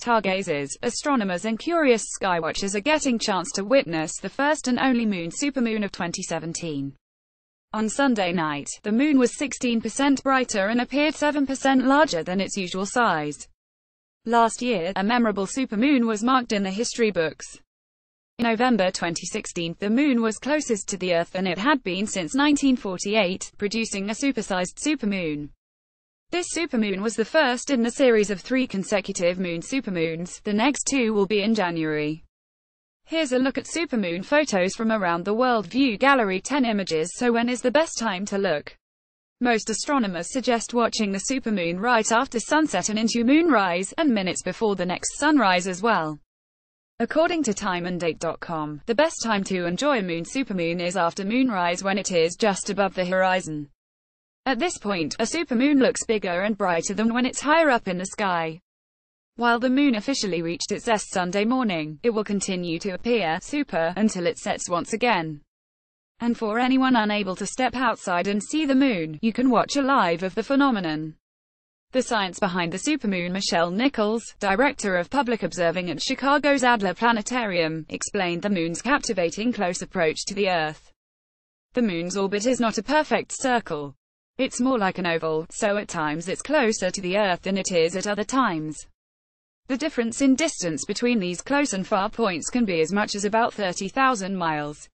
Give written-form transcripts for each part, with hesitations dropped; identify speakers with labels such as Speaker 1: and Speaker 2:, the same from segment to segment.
Speaker 1: stargazers, astronomers and curious skywatchers are getting chance to witness the first and only moon supermoon of 2017. On Sunday night, the moon was 16% brighter and appeared 7% larger than its usual size. Last year, a memorable supermoon was marked in the history books. In November 2016, the moon was closest to the Earth than it had been since 1948, producing a supersized supermoon. This supermoon was the first in the series of 3 consecutive moon supermoons. The next 2 will be in January. Here's a look at supermoon photos from around the world. View gallery 10 images. So when is the best time to look? Most astronomers suggest watching the supermoon right after sunset and into moonrise, and minutes before the next sunrise as well. According to timeanddate.com, the best time to enjoy a moon supermoon is after moonrise, when it is just above the horizon. At this point, a supermoon looks bigger and brighter than when it's higher up in the sky. While the moon officially reached its S Sunday morning, it will continue to appear super until it sets once again. And for anyone unable to step outside and see the moon, you can watch a live of the phenomenon. The science behind the supermoon. Michelle Nichols, director of public observing at Chicago's Adler Planetarium, explained the moon's captivating close approach to the Earth. The moon's orbit is not a perfect circle. It's more like an oval, so at times it's closer to the Earth than it is at other times. The difference in distance between these close and far points can be as much as about 30,000 miles.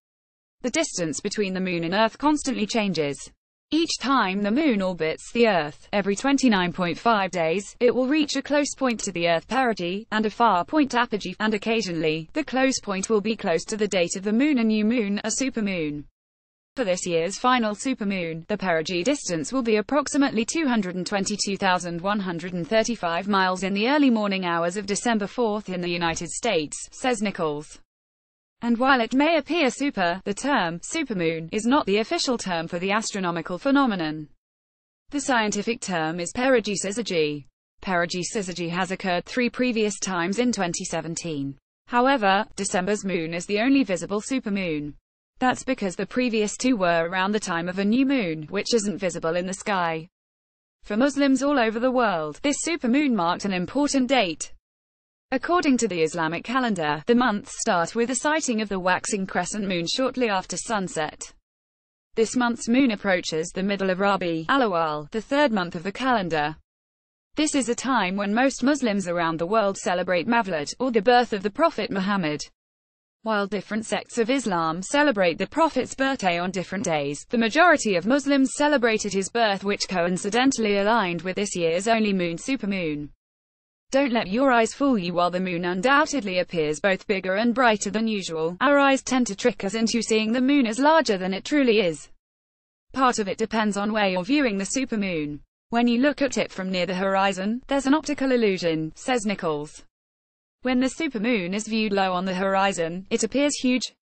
Speaker 1: The distance between the moon and Earth constantly changes. Each time the moon orbits the Earth, every 29.5 days, it will reach a close point to the Earth perigee, and a far point apogee, and occasionally, the close point will be close to the date of the moon, a new moon, a supermoon. For this year's final supermoon, the perigee distance will be approximately 222,135 miles in the early morning hours of December 4 in the United States, says Nichols. And while it may appear super, the term supermoon is not the official term for the astronomical phenomenon. The scientific term is perigee syzygy. Perigee syzygy has occurred 3 previous times in 2017. However, December's moon is the only visible supermoon. That's because the previous 2 were around the time of a new moon, which isn't visible in the sky. For Muslims all over the world, this supermoon marked an important date. According to the Islamic calendar, the months start with the sighting of the waxing crescent moon shortly after sunset. This month's moon approaches the middle of Rabi' al-Awwal, the 3rd month of the calendar. This is a time when most Muslims around the world celebrate Mawlid, or the birth of the Prophet Muhammad. While different sects of Islam celebrate the Prophet's birthday on different days, the majority of Muslims celebrated his birth, which coincidentally aligned with this year's only moon supermoon. Don't let your eyes fool you. While the moon undoubtedly appears both bigger and brighter than usual, our eyes tend to trick us into seeing the moon as larger than it truly is. Part of it depends on where you're viewing the supermoon. When you look at it from near the horizon, there's an optical illusion, says Nichols. When the supermoon is viewed low on the horizon, it appears huge.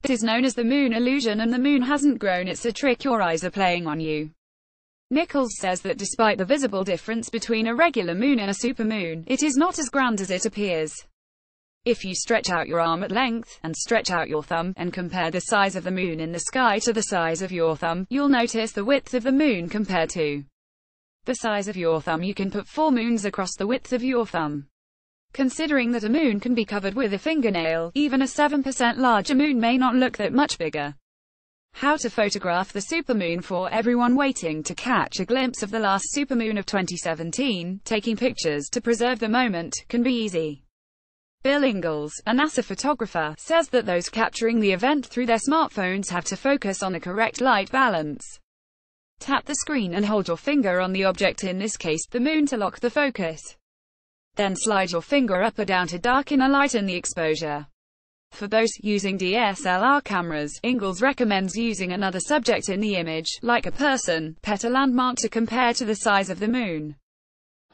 Speaker 1: It is known as the moon illusion, and the moon hasn't grown. It's a trick your eyes are playing on you. Nichols says that despite the visible difference between a regular moon and a supermoon, it is not as grand as it appears. If you stretch out your arm at length, and stretch out your thumb, and compare the size of the moon in the sky to the size of your thumb, you'll notice the width of the moon compared to the size of your thumb. You can put 4 moons across the width of your thumb. Considering that a moon can be covered with a fingernail, even a 7% larger moon may not look that much bigger. How to photograph the supermoon. For everyone waiting to catch a glimpse of the last supermoon of 2017, taking pictures to preserve the moment can be easy. Bill Ingalls, a NASA photographer, says that those capturing the event through their smartphones have to focus on the correct light balance. Tap the screen and hold your finger on the object, in this case, the moon, to lock the focus. Then slide your finger up or down to darken or lighten the exposure. For those using DSLR cameras, Ingalls recommends using another subject in the image, like a person, pet, or landmark, to compare to the size of the moon.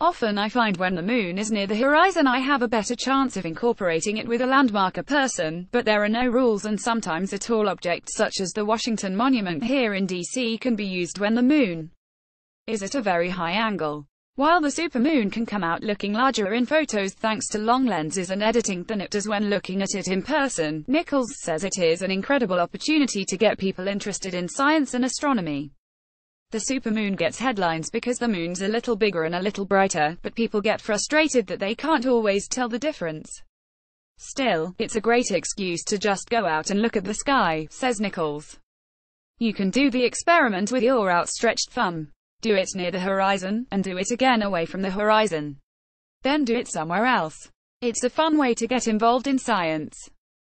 Speaker 1: Often I find when the moon is near the horizon I have a better chance of incorporating it with a landmark or person, but there are no rules, and sometimes a tall object such as the Washington Monument here in DC can be used when the moon is at a very high angle. While the supermoon can come out looking larger in photos thanks to long lenses and editing than it does when looking at it in person, Nichols says it is an incredible opportunity to get people interested in science and astronomy. The supermoon gets headlines because the moon's a little bigger and a little brighter, but people get frustrated that they can't always tell the difference. Still, it's a great excuse to just go out and look at the sky, says Nichols. You can do the experiment with your outstretched thumb. Do it near the horizon, and do it again away from the horizon. Then do it somewhere else. It's a fun way to get involved in science.